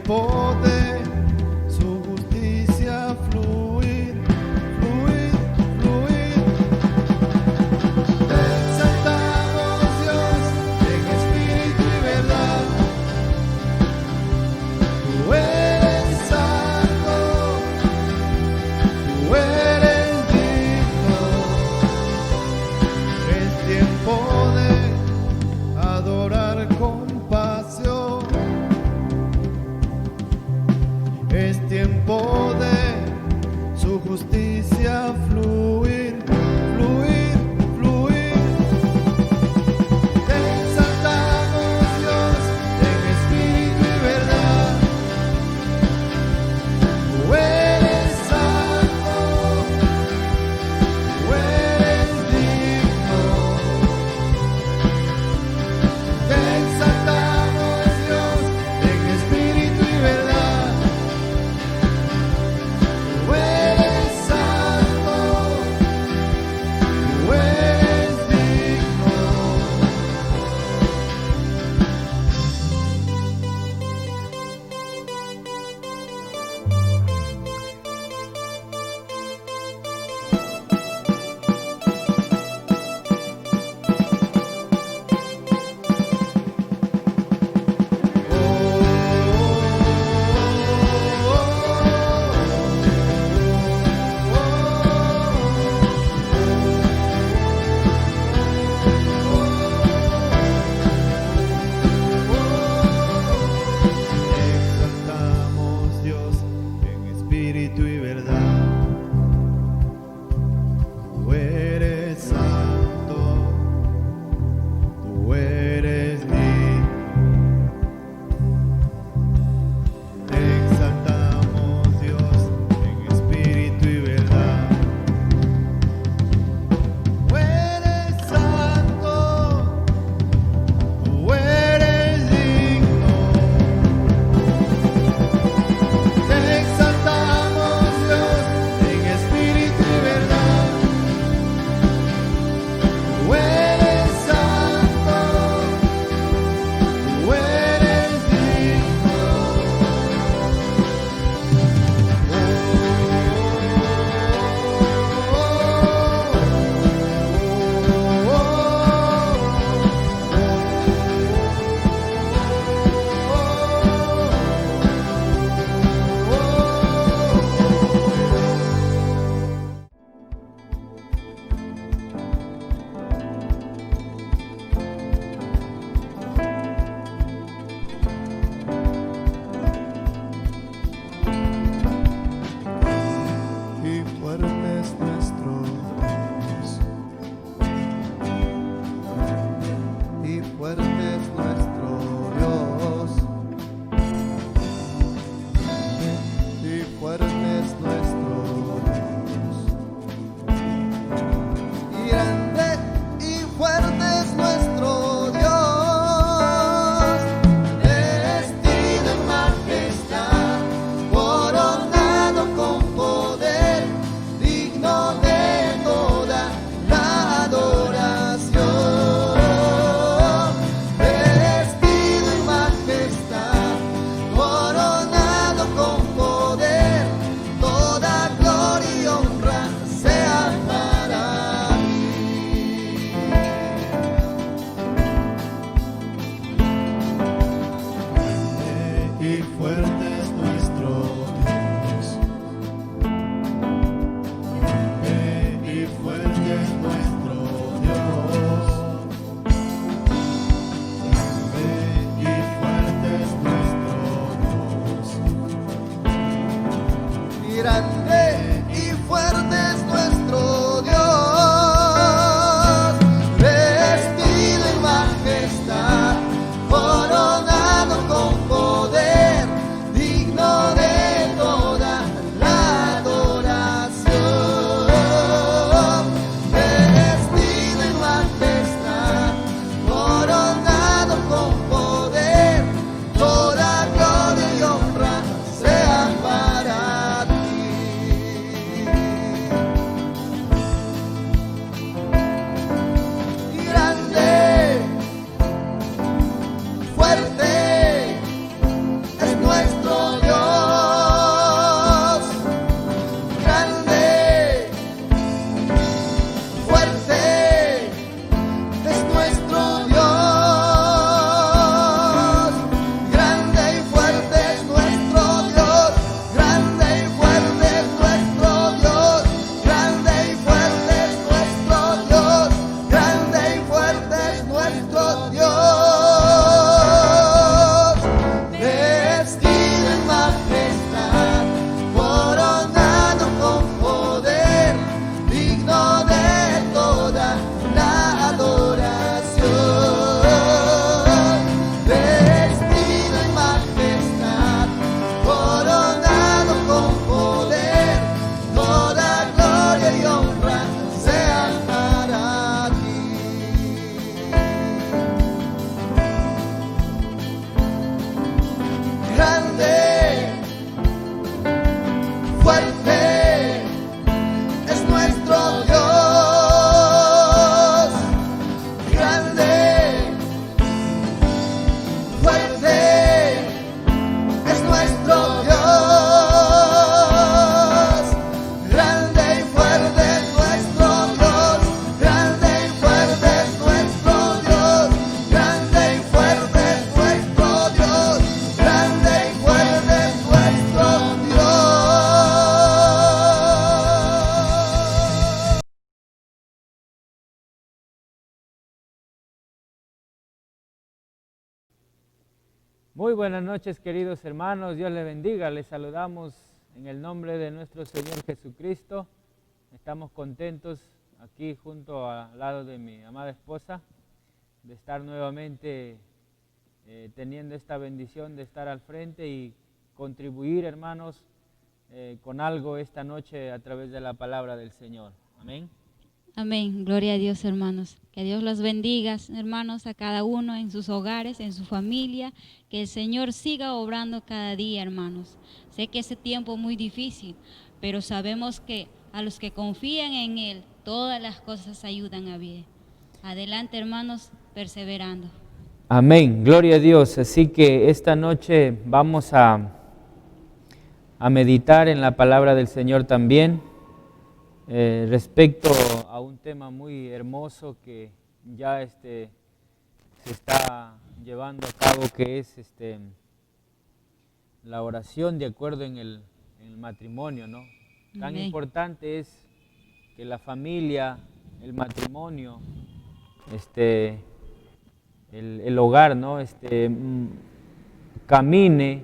tiempo de su justicia fluir, fluir, fluir. Te exaltamos, Dios, en espíritu y verdad. Tú eres santo, tú eres digno. Es tiempo de adorar con pasión. Es tiempo de su justicia fluir, fluir, fluir. Te exaltamos, Dios, en espíritu y verdad. Tú eres santo, tú eres digno. Te exaltamos, Dios, en espíritu y verdad. Tú eres santo, tú eres digno. Exaltamos, Dios, en espíritu y verdad. Tú eres santo, tú eres digno. Exaltamos, Dios, en espíritu y verdad. Tú eres santo, tú eres digno. Te exaltamos, Dios, en espíritu y verdad. Tú eres santo, tú eres digno. Y fuerte es nuestro Dios, y fuerte es nuestro Dios, y fuerte es nuestro Dios, y grande y fuerte es nuestro Dios, vestido en majestad, coronado con poder, digno de toda la adoración. Muy buenas noches, queridos hermanos, Dios les bendiga. Les saludamos en el nombre de nuestro Señor Jesucristo. Estamos contentos aquí junto al lado de mi amada esposa de estar nuevamente teniendo esta bendición de estar al frente y contribuir, hermanos, con algo esta noche a través de la palabra del Señor. Amén. Amén, gloria a Dios, hermanos. Que Dios los bendiga, hermanos, a cada uno en sus hogares, en su familia. Que el Señor siga obrando cada día, hermanos. Sé que ese tiempo es muy difícil, pero sabemos que a los que confían en Él, todas las cosas ayudan a bien. Adelante, hermanos, perseverando. Amén, gloria a Dios. Así que esta noche vamos a meditar en la palabra del Señor también. Respecto a un tema muy hermoso que ya se está llevando a cabo, que es la oración de acuerdo en el matrimonio, ¿no? Tan Amén. importante es que la familia, el matrimonio, el hogar, ¿no? Camine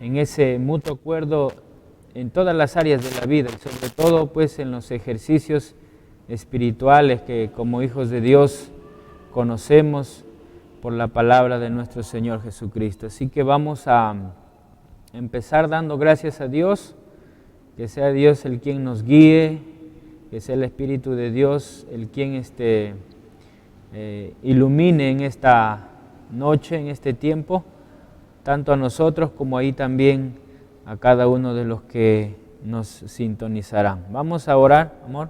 en ese mutuo acuerdo en todas las áreas de la vida y sobre todo pues en los ejercicios espirituales que como hijos de Dios conocemos por la palabra de nuestro Señor Jesucristo. Así que vamos a empezar dando gracias a Dios, que sea Dios el quien nos guíe, que sea el Espíritu de Dios el quien ilumine en esta noche, en este tiempo, tanto a nosotros como ahí también a cada uno de los que nos sintonizarán. Vamos a orar, amor.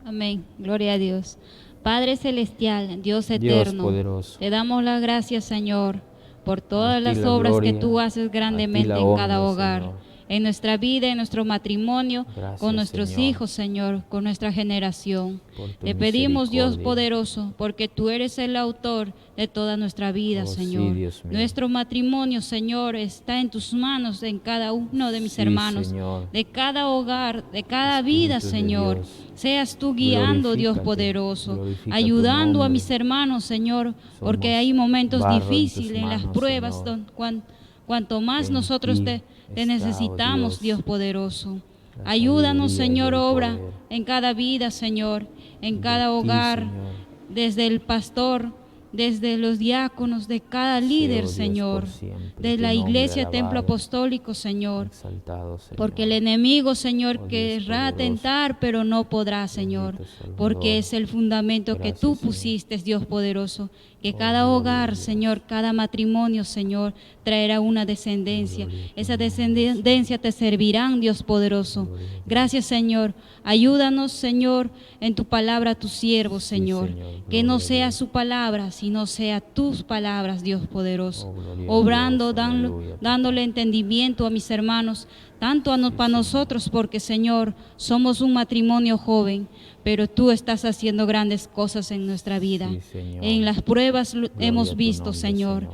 Amén, gloria a Dios. Padre celestial, Dios eterno, Dios poderoso, te damos las gracias, Señor, por a todas ti las la obras gloria, que tú haces a ti grandemente la en cada honra, hogar, Señor. en nuestra vida, en nuestro matrimonio, Gracias, con nuestros Señor, hijos, Señor, con nuestra generación. por tu Te pedimos, Dios misericordia. poderoso, porque tú eres el autor de toda nuestra vida, Oh, sí, Señor. Dios mío. Nuestro matrimonio, Señor, está en tus manos, en cada uno de mis Sí, hermanos, Señor. de cada hogar, de cada vida, Espíritu de Señor. Dios, Seas tú guiando, Dios glorifícate, poderoso, glorifica tu ayudando a nombre. mis hermanos, Señor, porque Somos hay momentos barro en tus difíciles en las manos, pruebas, Señor. cuanto más En nosotros ti te está, necesitamos, oh Dios, Dios poderoso. la Ayúdanos, sabiduría y Señor, el obra poder en cada vida, Señor, en de cada ti, hogar, Señor. desde el pastor, desde los diáconos, de cada Sea, líder, oh Dios, Señor, por siempre de tu la nombre iglesia Templo alabado, Apostólico, Señor. exaltado, Señor. Porque el enemigo, Señor, Oh Dios querrá poderoso, tentar, pero no podrá, Señor, bendito Salvador. porque es el fundamento que Gracias, tú Señor. pusiste, Dios poderoso. Que Oh, cada gloria a hogar, Dios. Señor, cada matrimonio, Señor, traerá una descendencia. Gloria a tu Esa nombre, descendencia te servirán, Dios poderoso. Gloria a Dios. Gracias, Señor. Ayúdanos, Señor, en tu palabra a tus siervos, Sí, Señor. Señor. Que Gloria no a sea Dios. su palabra, sino sea tus palabras, Dios poderoso. Oh, gloria a Obrando, Dios, aleluya, dándole entendimiento a mis hermanos, tanto para nosotros, porque, Señor, somos un matrimonio joven, pero tú estás haciendo grandes cosas en nuestra vida. Sí, Señor. En las pruebas Gloria a hemos tu visto, nombre, Señor.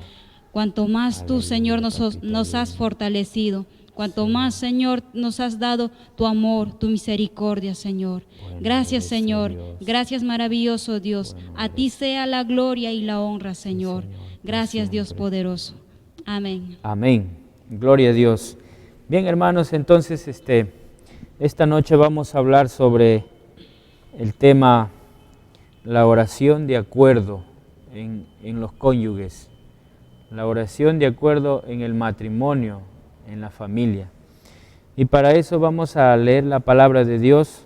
Cuanto más tú, Aleluya, Señor, papito nos has lindo. fortalecido, cuanto Sí. más, Señor, nos has dado tu amor, tu misericordia, Señor. Bueno Gracias, eres, Señor. Dios. Gracias, maravilloso Dios. Bueno A ti eres. sea la gloria y la honra, Señor. Señor, por Gracias, Dios siempre. poderoso. Amén. Amén. Gloria a Dios. Bien, hermanos, entonces esta noche vamos a hablar sobre el tema la oración de acuerdo en los cónyuges, la oración de acuerdo en el matrimonio, en la familia. Y para eso vamos a leer la palabra de Dios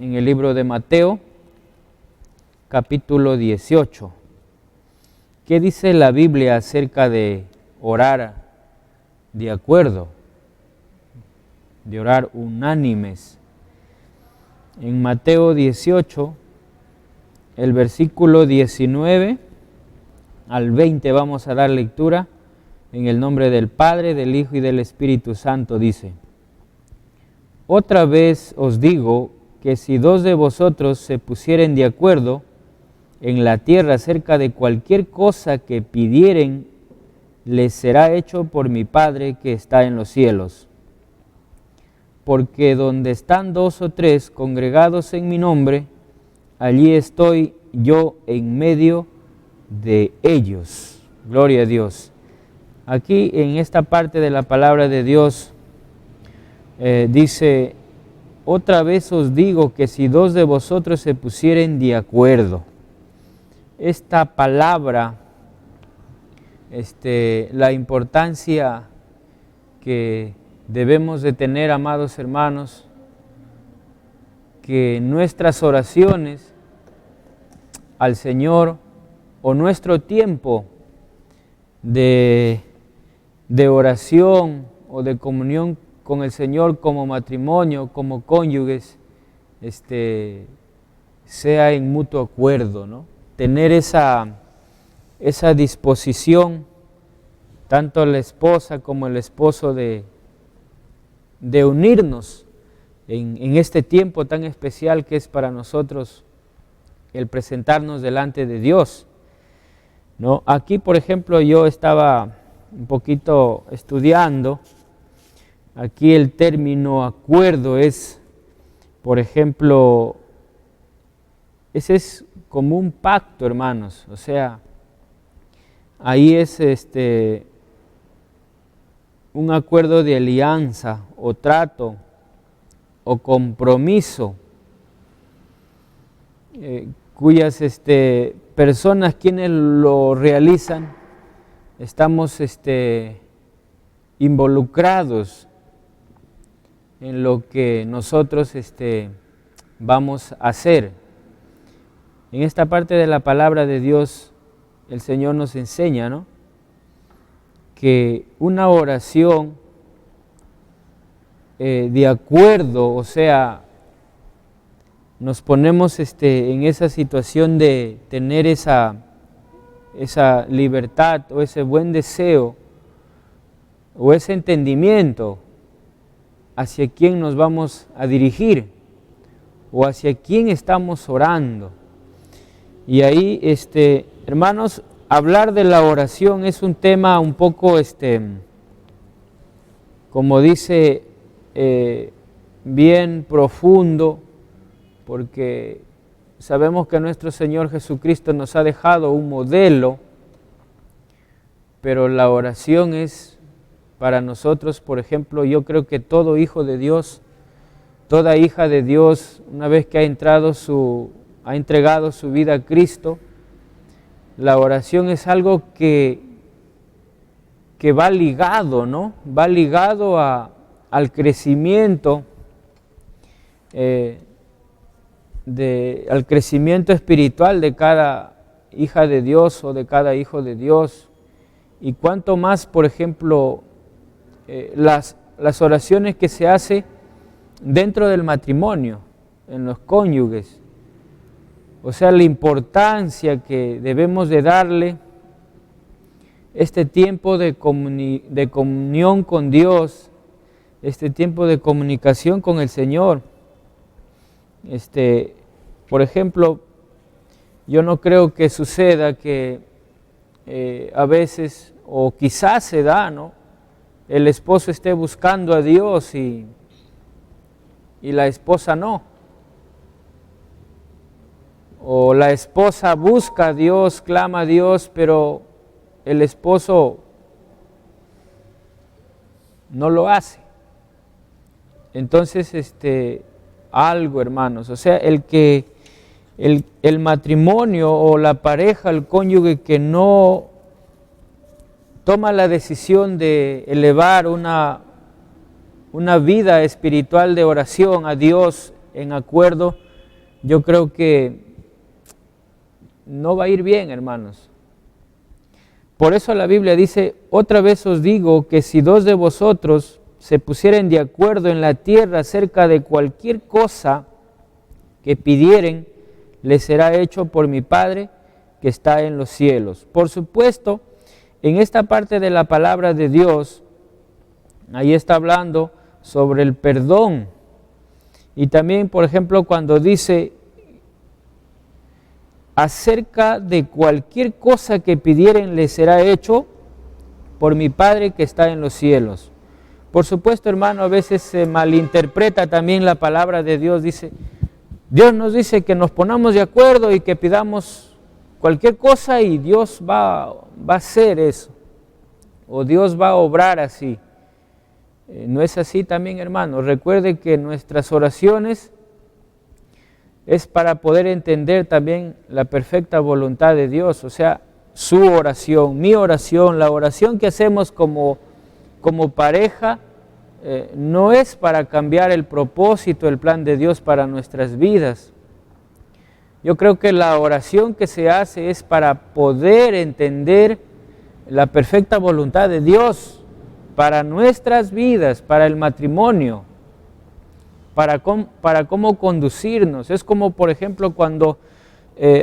en el libro de Mateo, capítulo 18. ¿Qué dice la Biblia acerca de orar de acuerdo, de orar unánimes? En Mateo 18, el versículo 19 al 20 vamos a dar lectura en el nombre del Padre, del Hijo y del Espíritu Santo. Dice: Otra vez os digo que si dos de vosotros se pusieren de acuerdo en la tierra acerca de cualquier cosa que pidieren, les será hecho por mi Padre que está en los cielos. Porque donde están dos o tres congregados en mi nombre, allí estoy yo en medio de ellos. Gloria a Dios. Aquí en esta parte de la palabra de Dios dice, otra vez os digo que si dos de vosotros se pusieren de acuerdo. Esta palabra, la importancia que debemos de tener, amados hermanos, que nuestras oraciones al Señor o nuestro tiempo de oración o de comunión con el Señor como matrimonio, como cónyuges, sea en mutuo acuerdo, ¿no? Tener esa disposición, tanto la esposa como el esposo, de unirnos en este tiempo tan especial que es para nosotros el presentarnos delante de Dios, ¿no? Aquí, por ejemplo, yo estaba un poquito estudiando. Aquí el término acuerdo es, por ejemplo, ese es como un pacto, hermanos. O sea, ahí es un acuerdo de alianza o trato o compromiso, cuyas personas quienes lo realizan estamos involucrados en lo que nosotros vamos a hacer. En esta parte de la palabra de Dios, el Señor nos enseña, ¿no?, que una oración de acuerdo, o sea, nos ponemos en esa situación de tener esa libertad o ese buen deseo o ese entendimiento hacia quién nos vamos a dirigir o hacia quién estamos orando. Y ahí, hermanos, hablar de la oración es un tema un poco, como dice, bien profundo, porque sabemos que nuestro Señor Jesucristo nos ha dejado un modelo, pero la oración es para nosotros, por ejemplo, yo creo que todo hijo de Dios, toda hija de Dios, una vez que ha entregado su vida a Cristo, la oración es algo que va ligado, ¿no? Va ligado al crecimiento, al crecimiento espiritual de cada hija de Dios o de cada hijo de Dios. Y cuanto más, por ejemplo, las oraciones que se hace dentro del matrimonio, en los cónyuges, o sea, la importancia que debemos de darle este tiempo de comunión con Dios, este tiempo de comunicación con el Señor. Por ejemplo, yo no creo que suceda que a veces, o quizás se da, ¿no?, el esposo esté buscando a Dios y la esposa no. O la esposa busca a Dios, clama a Dios, pero el esposo no lo hace. Entonces, algo, hermanos, o sea, el matrimonio o la pareja, el cónyuge que no toma la decisión de elevar una vida espiritual de oración a Dios en acuerdo, yo creo que no va a ir bien, hermanos. Por eso la Biblia dice, otra vez os digo que si dos de vosotros se pusieren de acuerdo en la tierra acerca de cualquier cosa que pidieren, les será hecho por mi Padre que está en los cielos. Por supuesto, en esta parte de la palabra de Dios, ahí está hablando sobre el perdón. Y también, por ejemplo, cuando dice acerca de cualquier cosa que pidieren les será hecho por mi Padre que está en los cielos. Por supuesto, hermano, a veces se malinterpreta también la palabra de Dios. Dios nos dice que nos ponamos de acuerdo y que pidamos cualquier cosa y Dios va a hacer eso. o Dios va a obrar así. No es así también, hermanos. Recuerde que nuestras oraciones es para poder entender también la perfecta voluntad de Dios, o sea, su oración, mi oración, la oración que hacemos como pareja, no es para cambiar el propósito, el plan de Dios para nuestras vidas. Yo creo que la oración que se hace es para poder entender la perfecta voluntad de Dios para nuestras vidas, para el matrimonio, para cómo conducirnos. Es como, por ejemplo, cuando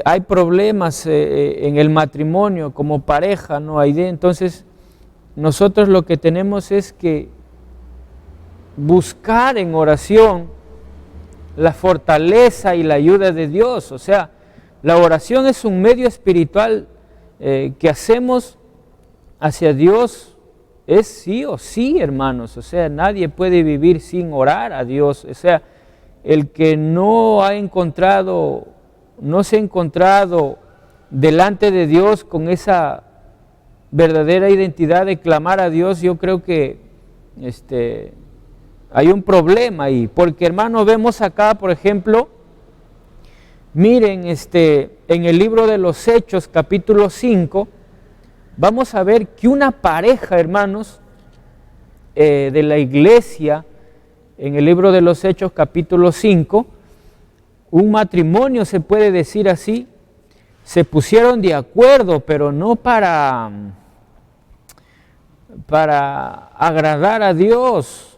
hay problemas en el matrimonio como pareja, ¿no? Entonces, nosotros lo que tenemos es que buscar en oración la fortaleza y la ayuda de Dios. O sea, la oración es un medio espiritual que hacemos hacia Dios. Es sí o sí, hermanos. O sea, nadie puede vivir sin orar a Dios. O sea, el que no se ha encontrado delante de Dios con esa verdadera identidad de clamar a Dios, yo creo que hay un problema ahí. Porque, hermanos, vemos acá, por ejemplo, miren, en el libro de los Hechos, capítulo 5, vamos a ver que una pareja, hermanos, de la iglesia, en el libro de los Hechos, capítulo 5, un matrimonio, se puede decir así, se pusieron de acuerdo, pero no para agradar a Dios.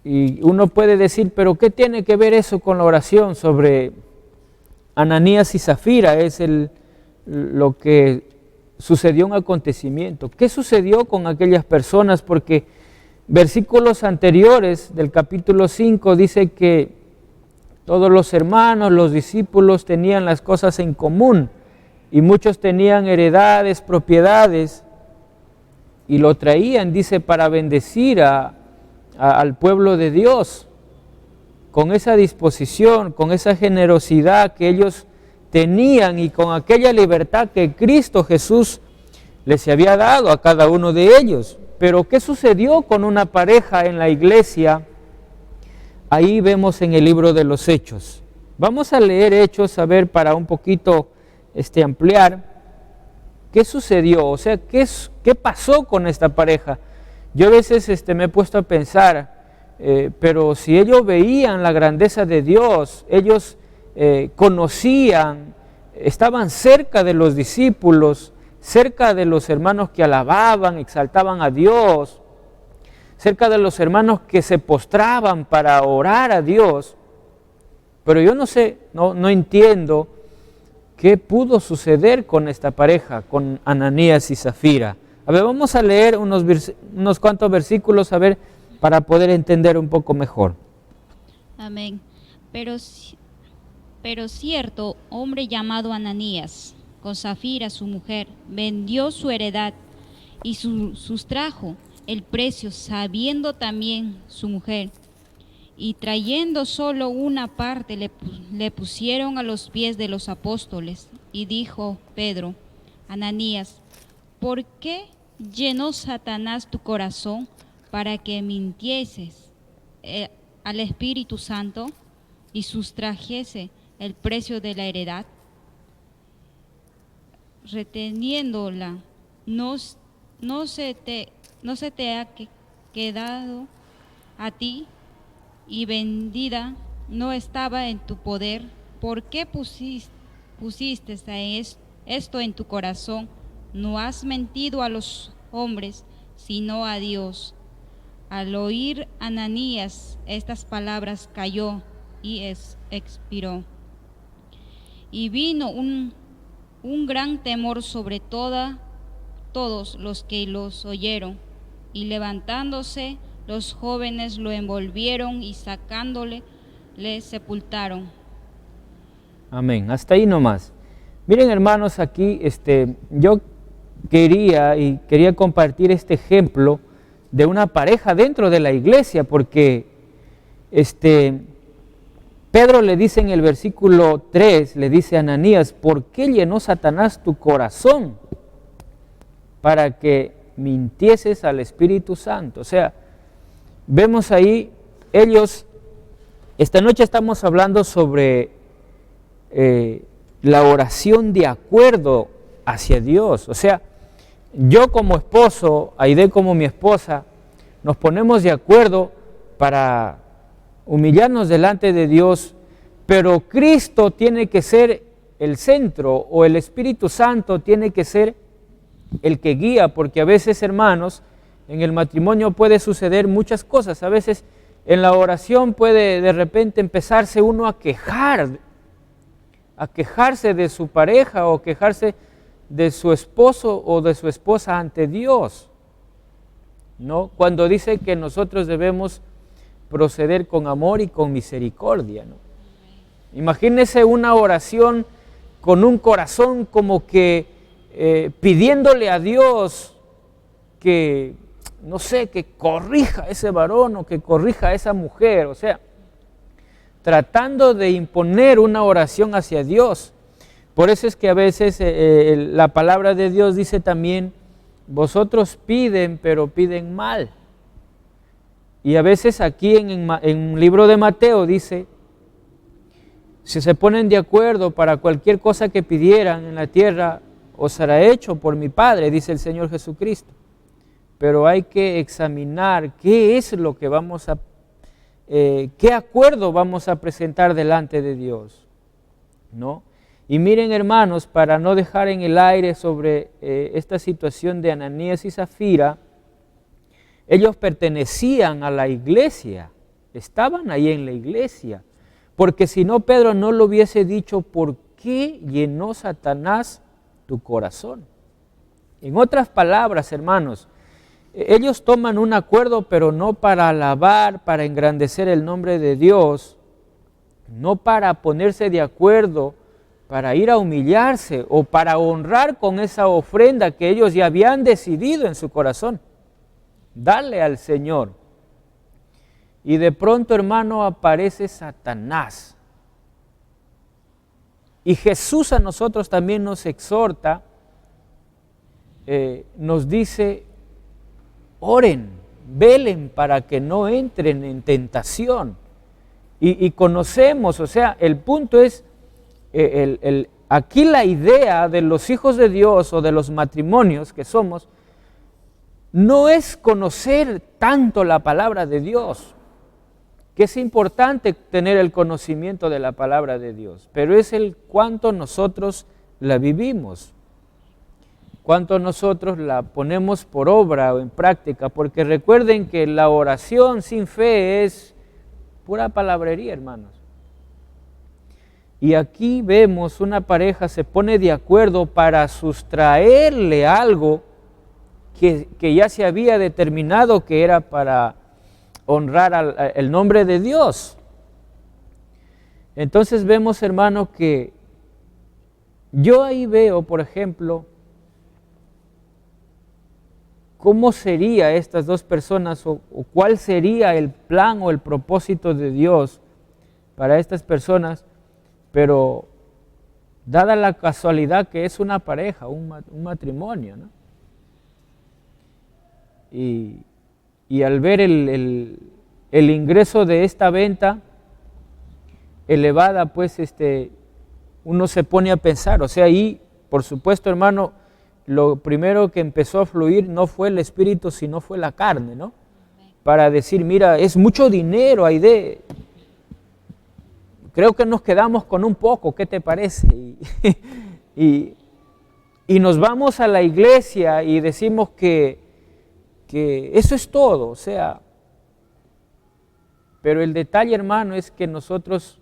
Y uno puede decir, pero ¿qué tiene que ver eso con la oración sobre Ananías y Zafira? Es lo que sucedió, un acontecimiento. ¿Qué sucedió con aquellas personas? Porque versículos anteriores del capítulo 5 dice que todos los hermanos, los discípulos tenían las cosas en común y muchos tenían heredades, propiedades y lo traían, dice, para bendecir al pueblo de Dios, con esa disposición, con esa generosidad que ellos tenían y con aquella libertad que Cristo Jesús les había dado a cada uno de ellos. Pero ¿qué sucedió con una pareja en la iglesia? Ahí vemos en el libro de los Hechos. Vamos a leer Hechos, a ver, para un poquito ampliar qué sucedió, o sea, qué pasó con esta pareja. Yo a veces me he puesto a pensar, pero si ellos veían la grandeza de Dios, ellos conocían, estaban cerca de los discípulos, cerca de los hermanos que alababan, exaltaban a Dios, cerca de los hermanos que se postraban para orar a Dios, pero yo no sé, no entiendo qué pudo suceder con esta pareja, con Ananías y Zafira. A ver, vamos a leer unos cuantos versículos, a ver, para poder entender un poco mejor. Amén. Pero cierto hombre llamado Ananías, con Zafira su mujer, vendió su heredad y sustrajo el precio, sabiendo también su mujer, y trayendo solo una parte le pusieron a los pies de los apóstoles, y dijo Pedro: Ananías, ¿por qué llenó Satanás tu corazón para que mintieses al Espíritu Santo y sustrajese el precio de la heredad, reteniéndola? No se te ha quedado a ti, y vendida no estaba en tu poder. ¿Por qué pusiste esto en tu corazón? No has mentido a los hombres, sino a Dios. Al oír Ananías estas palabras, cayó y expiró. Y vino un gran temor sobre todos los que los oyeron, y levantándose los jóvenes lo envolvieron y sacándole le sepultaron. Amén. Hasta ahí nomás. Miren, hermanos, aquí yo quería compartir este ejemplo de una pareja dentro de la iglesia, porque Pedro le dice en el versículo 3, le dice a Ananías: ¿por qué llenó Satanás tu corazón para que mintieses al Espíritu Santo. O sea, vemos ahí, esta noche estamos hablando sobre la oración de acuerdo hacia Dios. O sea, yo como esposo, Aide como mi esposa, nos ponemos de acuerdo para humillarnos delante de Dios, pero Cristo tiene que ser el centro, o el Espíritu Santo tiene que ser el que guía, porque a veces, hermanos, en el matrimonio puede suceder muchas cosas. A veces en la oración puede de repente empezarse uno a quejarse de su pareja o quejarse de su esposo o de su esposa ante Dios, ¿no? Cuando dice que nosotros debemos proceder con amor y con misericordia, ¿no? Imagínese una oración con un corazón como que pidiéndole a Dios que, no sé, que corrija a ese varón o que corrija a esa mujer, o sea, tratando de imponer una oración hacia Dios. Por eso es que a veces la palabra de Dios dice también, vosotros piden, pero piden mal. Y a veces aquí en el libro de Mateo dice, si se ponen de acuerdo para cualquier cosa que pidieran en la tierra, os será hecho por mi Padre, dice el Señor Jesucristo. Pero hay que examinar qué es lo que vamos a, qué acuerdo vamos a presentar delante de Dios, ¿no? Y miren, hermanos, para no dejar en el aire sobre esta situación de Ananías y Zafira, ellos pertenecían a la iglesia, estaban ahí en la iglesia, porque si no, Pedro no lo hubiese dicho, ¿por qué llenó Satanás tu corazón? En otras palabras, hermanos, ellos toman un acuerdo, pero no para alabar, para engrandecer el nombre de Dios, no para ponerse de acuerdo, para ir a humillarse o para honrar con esa ofrenda que ellos ya habían decidido en su corazón, darle al Señor. Y de pronto, hermano, aparece Satanás. Y Jesús a nosotros también nos exhorta, nos dice, oren, velen para que no entren en tentación. Y conocemos, o sea, el punto es, aquí la idea de los hijos de Dios o de los matrimonios que somos, no es conocer tanto la palabra de Dios, que es importante tener el conocimiento de la palabra de Dios, pero es el cuánto nosotros la vivimos, cuánto nosotros la ponemos por obra o en práctica, porque recuerden que la oración sin fe es pura palabrería, hermanos. Y aquí vemos una pareja se pone de acuerdo para sustraerle algo que ya se había determinado que era para honrar el nombre de Dios. Entonces vemos, hermano, que yo ahí veo, por ejemplo, cómo sería estas dos personas o cuál sería el plan o el propósito de Dios para estas personas, pero dada la casualidad que es una pareja, un matrimonio, ¿no? Y al ver el ingreso de esta venta elevada, pues uno se pone a pensar, o sea, ahí, por supuesto, hermano, lo primero que empezó a fluir no fue el espíritu, sino fue la carne, ¿no? Para decir, mira, es mucho dinero, Aide, creo que nos quedamos con un poco, ¿qué te parece? Y nos vamos a la iglesia y decimos que eso es todo, o sea, pero el detalle, hermano, es que nosotros,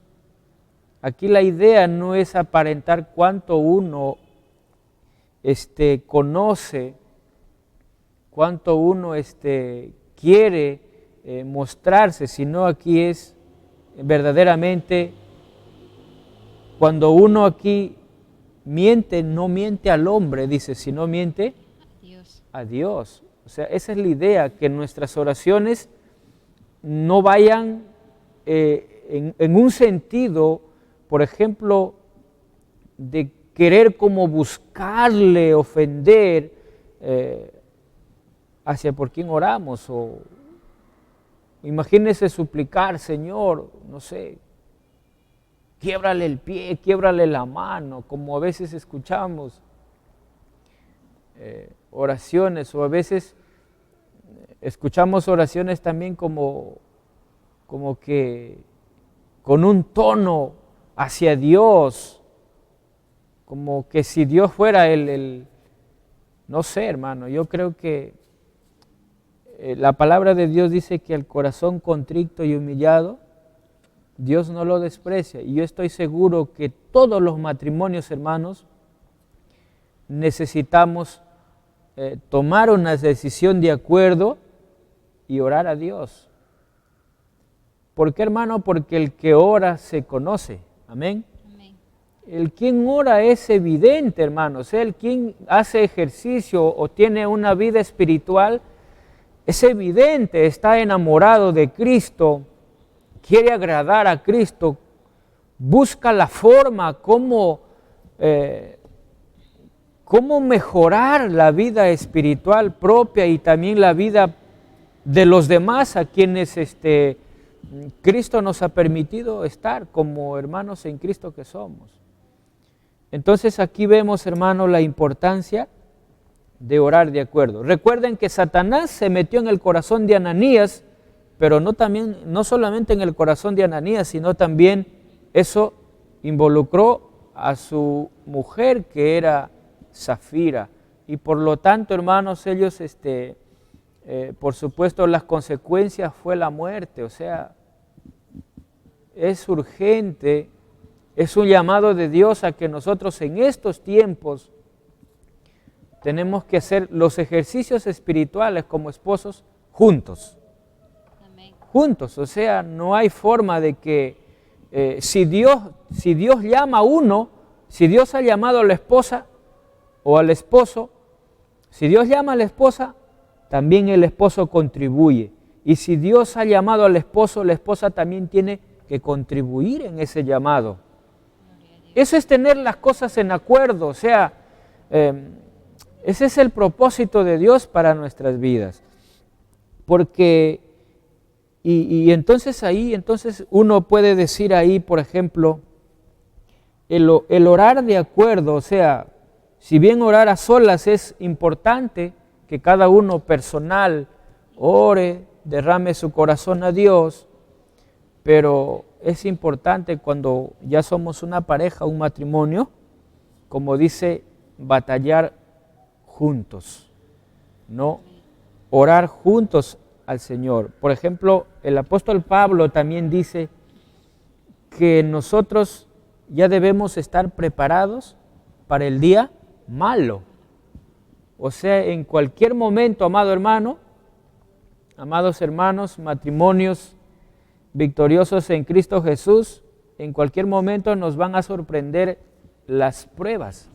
aquí la idea no es aparentar cuánto uno conoce, cuánto uno quiere mostrarse, sino aquí es verdaderamente cuando uno aquí miente, no miente al hombre, dice, sino miente a Dios. O sea, esa es la idea, que nuestras oraciones no vayan en un sentido, por ejemplo, de querer como buscarle, ofender hacia por quién oramos, o imagínese suplicar, Señor, no sé, quiébrale el pie, quiébrale la mano, como a veces escuchamos oraciones, o a veces escuchamos oraciones también como que con un tono hacia Dios, como que si Dios fuera no sé, hermano, yo creo que la palabra de Dios dice que el corazón contrito y humillado, Dios no lo desprecia. Y yo estoy seguro que todos los matrimonios, hermanos, necesitamos tomar una decisión de acuerdo y orar a Dios. ¿Por qué, hermano? Porque el que ora se conoce. Amén. Amén. El quien ora es evidente, hermano. O sea, el quien hace ejercicio o tiene una vida espiritual es evidente, está enamorado de Cristo, quiere agradar a Cristo, busca la forma cómo mejorar la vida espiritual propia y también la vida de los demás a quienes Cristo nos ha permitido estar como hermanos en Cristo que somos. Entonces aquí vemos, hermano, la importancia de orar de acuerdo. Recuerden que Satanás se metió en el corazón de Ananías, pero no solamente en el corazón de Ananías, sino también eso involucró a su mujer, que era Safira, y por lo tanto, hermanos, ellos, por supuesto, las consecuencias fue la muerte. O sea, es urgente, es un llamado de Dios a que nosotros en estos tiempos tenemos que hacer los ejercicios espirituales como esposos juntos. Amén. Juntos, o sea, no hay forma de que si Dios llama a uno, si Dios ha llamado a la esposa o al esposo, si Dios llama a la esposa, también el esposo contribuye. Y si Dios ha llamado al esposo, la esposa también tiene que contribuir en ese llamado. Eso es tener las cosas en acuerdo, o sea, ese es el propósito de Dios para nuestras vidas. Porque, y entonces ahí, uno puede decir ahí, por ejemplo, el orar de acuerdo, o sea, si bien orar a solas es importante, que cada uno personal ore, derrame su corazón a Dios, pero es importante cuando ya somos una pareja, un matrimonio, como dice, batallar juntos, ¿no? Orar juntos al Señor. Por ejemplo, el apóstol Pablo también dice que nosotros ya debemos estar preparados para el día malo. O sea, en cualquier momento, amado hermano, amados hermanos, matrimonios victoriosos en Cristo Jesús, en cualquier momento nos van a sorprender las pruebas.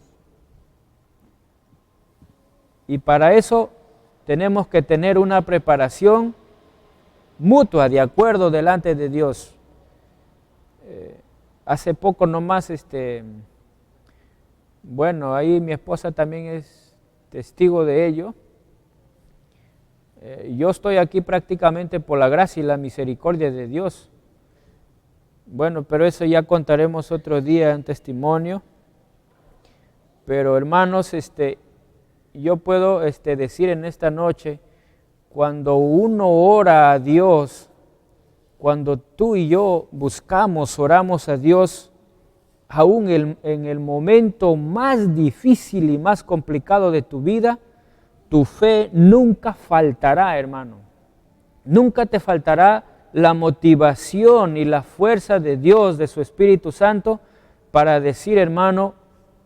Y para eso tenemos que tener una preparación mutua, de acuerdo delante de Dios. Hace poco nomás, bueno, ahí mi esposa también es testigo de ello. Yo estoy aquí prácticamente por la gracia y la misericordia de Dios. Bueno, pero eso ya contaremos otro día en testimonio. Pero hermanos, yo puedo decir en esta noche, cuando uno ora a Dios, cuando tú y yo oramos a Dios, aún en el momento más difícil y más complicado de tu vida, tu fe nunca faltará, hermano. Nunca te faltará la motivación y la fuerza de Dios, de su Espíritu Santo, para decir, hermano,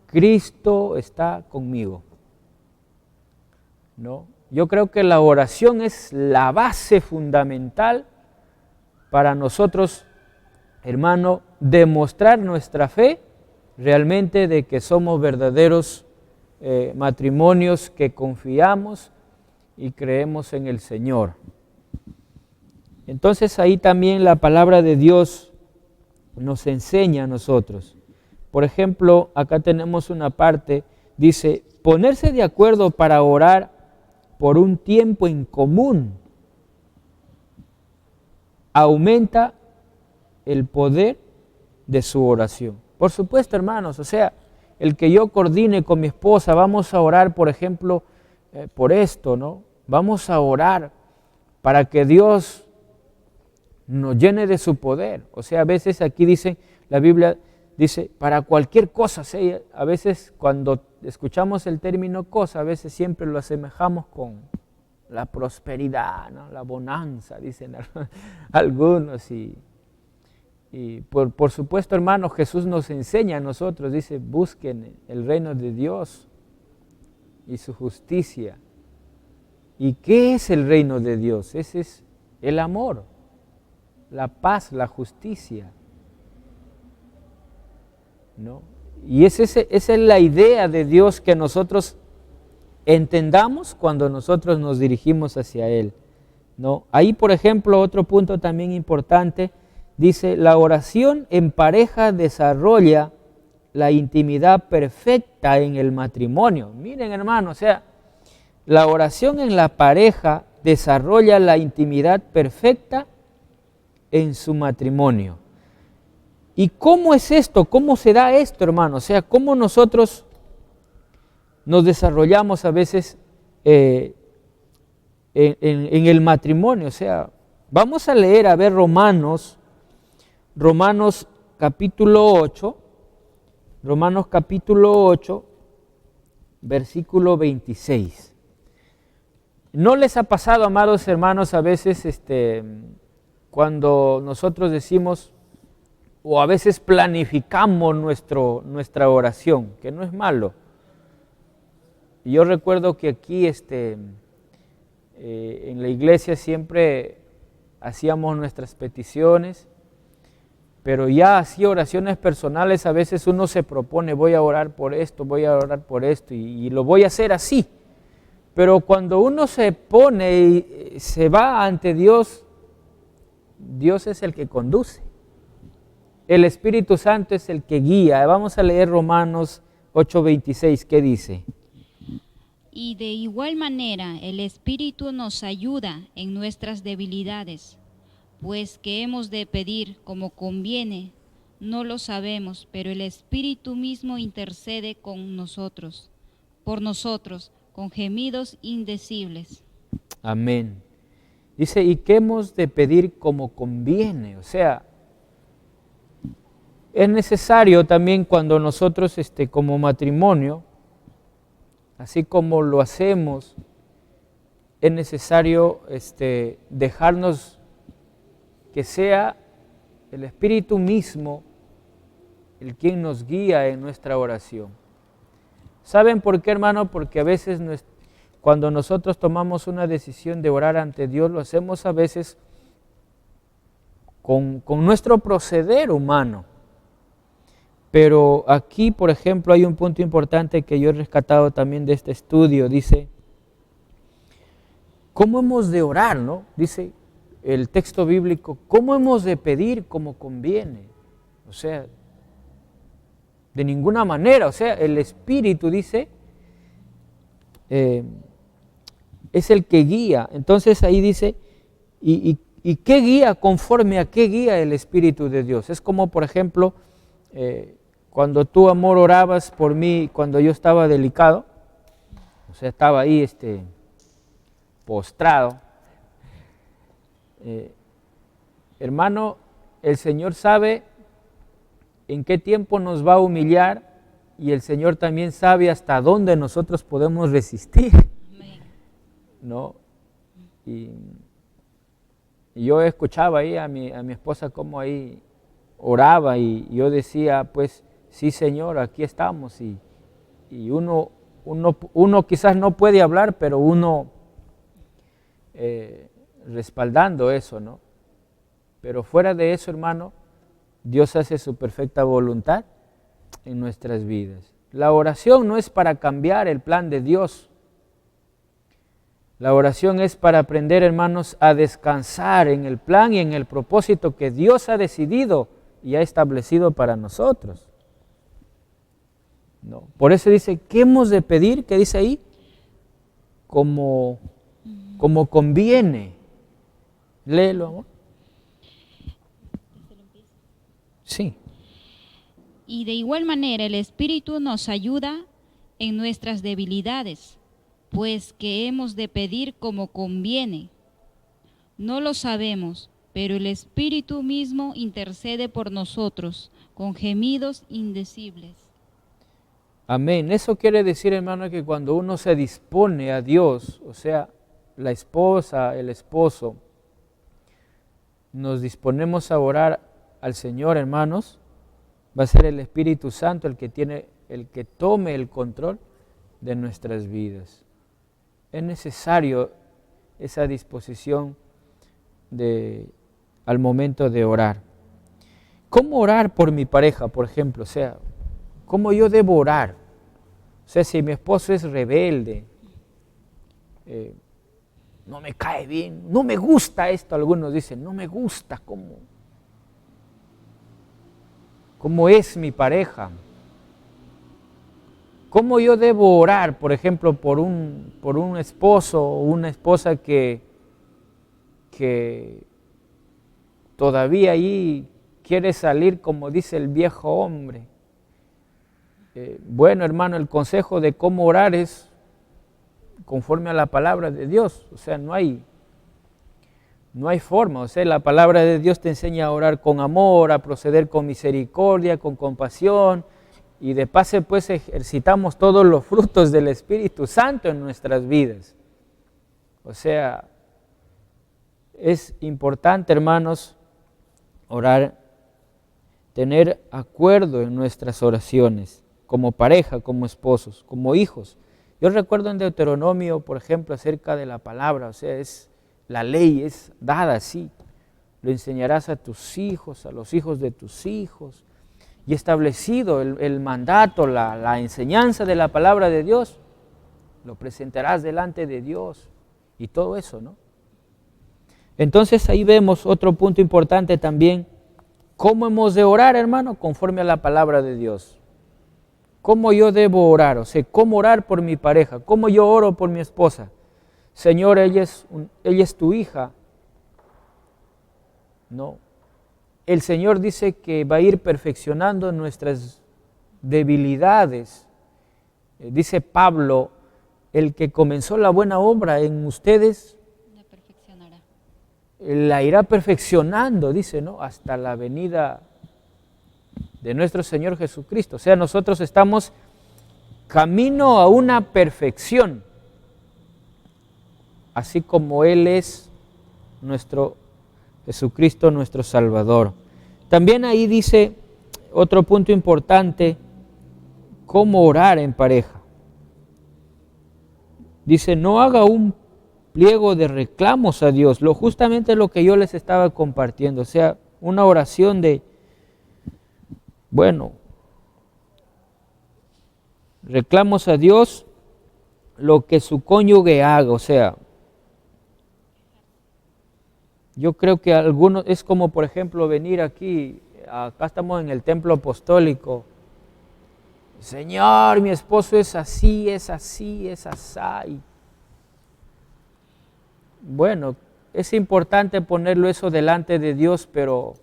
Cristo está conmigo. ¿No? Yo creo que la oración es la base fundamental para nosotros, hermano, demostrar nuestra fe realmente de que somos verdaderos matrimonios que confiamos y creemos en el Señor. Entonces ahí también la palabra de Dios nos enseña a nosotros. Por ejemplo, acá tenemos una parte, dice, ponerse de acuerdo para orar por un tiempo en común, aumenta el poder de su oración. Por supuesto, hermanos, o sea, el que yo coordine con mi esposa, vamos a orar, por ejemplo, por esto, ¿no? Vamos a orar para que Dios nos llene de su poder. O sea, a veces aquí dice, la Biblia dice, para cualquier cosa. ¿Sí? A veces cuando escuchamos el término cosa, a veces siempre lo asemejamos con la prosperidad, ¿no? La bonanza, dicen algunos. Y por supuesto, hermanos, Jesús nos enseña a nosotros, dice, busquen el reino de Dios y su justicia. ¿Y qué es el reino de Dios? Ese es el amor, la paz, la justicia, ¿no? Y esa es la idea de Dios que nosotros entendamos cuando nosotros nos dirigimos hacia Él, ¿no? Ahí, por ejemplo, otro punto también importante, dice, la oración en pareja desarrolla la intimidad perfecta en el matrimonio. Miren, hermanos, o sea, la oración en la pareja desarrolla la intimidad perfecta en su matrimonio. ¿Y cómo es esto? ¿Cómo se da esto, hermano? O sea, ¿cómo nosotros nos desarrollamos a veces en el matrimonio? O sea, vamos a leer, a ver, Romanos capítulo 8, versículo 26. ¿No les ha pasado, amados hermanos, a veces cuando nosotros decimos, o a veces planificamos nuestra oración, que no es malo? Yo recuerdo que aquí en la iglesia siempre hacíamos nuestras peticiones, pero ya así oraciones personales a veces uno se propone, voy a orar por esto, y lo voy a hacer así. Pero cuando uno se pone y se va ante Dios, Dios es el que conduce. El Espíritu Santo es el que guía. Vamos a leer Romanos 8:26, ¿qué dice? Y de igual manera el Espíritu nos ayuda en nuestras debilidades, pues que hemos de pedir como conviene, no lo sabemos, pero el Espíritu mismo intercede con nosotros, por nosotros, con gemidos indecibles. Amén. Dice, y que hemos de pedir como conviene. O sea, es necesario también cuando nosotros como matrimonio, así como lo hacemos, es necesario dejarnos que sea el Espíritu mismo el quien nos guía en nuestra oración. ¿Saben por qué, hermano? Porque a veces cuando nosotros tomamos una decisión de orar ante Dios, lo hacemos a veces con nuestro proceder humano. Pero aquí, por ejemplo, hay un punto importante que yo he rescatado también de este estudio. Dice, ¿cómo hemos de orar, no? Dice el texto bíblico, ¿cómo hemos de pedir como conviene? O sea, de ninguna manera. O sea, el Espíritu, dice, es el que guía. Entonces ahí dice, ¿y qué guía? ¿Conforme a qué guía el Espíritu de Dios? Es como, por ejemplo, cuando tú, amor, orabas por mí cuando yo estaba delicado, o sea, estaba ahí postrado. Hermano, el Señor sabe en qué tiempo nos va a humillar y el Señor también sabe hasta dónde nosotros podemos resistir, ¿no? Y yo escuchaba ahí a mi esposa cómo ahí oraba y yo decía, pues, sí, Señor, aquí estamos. Y uno quizás no puede hablar, pero uno respaldando eso, ¿no? Pero fuera de eso, hermano, Dios hace su perfecta voluntad en nuestras vidas. La oración no es para cambiar el plan de Dios. La oración es para aprender, hermanos, a descansar en el plan y en el propósito que Dios ha decidido y ha establecido para nosotros. No. Por eso dice, ¿qué hemos de pedir? ¿Qué dice ahí? Como como conviene. Léelo, amor. Sí. Y de igual manera el Espíritu nos ayuda en nuestras debilidades, pues que hemos de pedir como conviene. No lo sabemos, pero el Espíritu mismo intercede por nosotros con gemidos indecibles. Amén. Eso quiere decir, hermano, que cuando uno se dispone a Dios, o sea, la esposa, el esposo, nos disponemos a orar al Señor, hermanos, va a ser el Espíritu Santo el que tome el control de nuestras vidas. Es necesario esa disposición al momento de orar. ¿Cómo orar por mi pareja, por ejemplo? O sea, ¿cómo yo debo orar? O sea, si mi esposo es rebelde, no me cae bien, no me gusta esto, algunos dicen, no me gusta cómo es mi pareja. ¿Cómo yo debo orar, por ejemplo, por un esposo o una esposa que todavía ahí quiere salir, como dice el viejo hombre? Bueno, hermano, el consejo de cómo orar es conforme a la palabra de Dios. O sea, no hay forma. O sea, la palabra de Dios te enseña a orar con amor, a proceder con misericordia, con compasión, y de paso pues ejercitamos todos los frutos del Espíritu Santo en nuestras vidas. O sea, es importante, hermanos, orar, tener acuerdo en nuestras oraciones, como pareja, como esposos, como hijos. Yo recuerdo en Deuteronomio, por ejemplo, acerca de la palabra, o sea, la ley es dada así. Lo enseñarás a tus hijos, a los hijos de tus hijos, y establecido el mandato, la enseñanza de la palabra de Dios, lo presentarás delante de Dios y todo eso, ¿no? Entonces ahí vemos otro punto importante también, cómo hemos de orar, hermano, conforme a la palabra de Dios. ¿Cómo yo debo orar? O sea, ¿cómo orar por mi pareja? ¿Cómo yo oro por mi esposa? Señor, ella es tu hija. No. El Señor dice que va a ir perfeccionando nuestras debilidades. Dice Pablo, el que comenzó la buena obra en ustedes, La perfeccionará. La irá perfeccionando, dice, ¿no? Hasta la venida de nuestro Señor Jesucristo. O sea, nosotros estamos camino a una perfección, así como Él es nuestro Jesucristo, nuestro Salvador. También ahí dice otro punto importante, cómo orar en pareja. Dice, no haga un pliego de reclamos a Dios, justamente lo que yo les estaba compartiendo, o sea, una oración de, bueno, reclamos a Dios lo que su cónyuge haga, o sea, yo creo que algunos, es como por ejemplo venir aquí, acá estamos en el templo apostólico, Señor, mi esposo es así, es así, es así. Bueno, es importante ponerlo eso delante de Dios, pero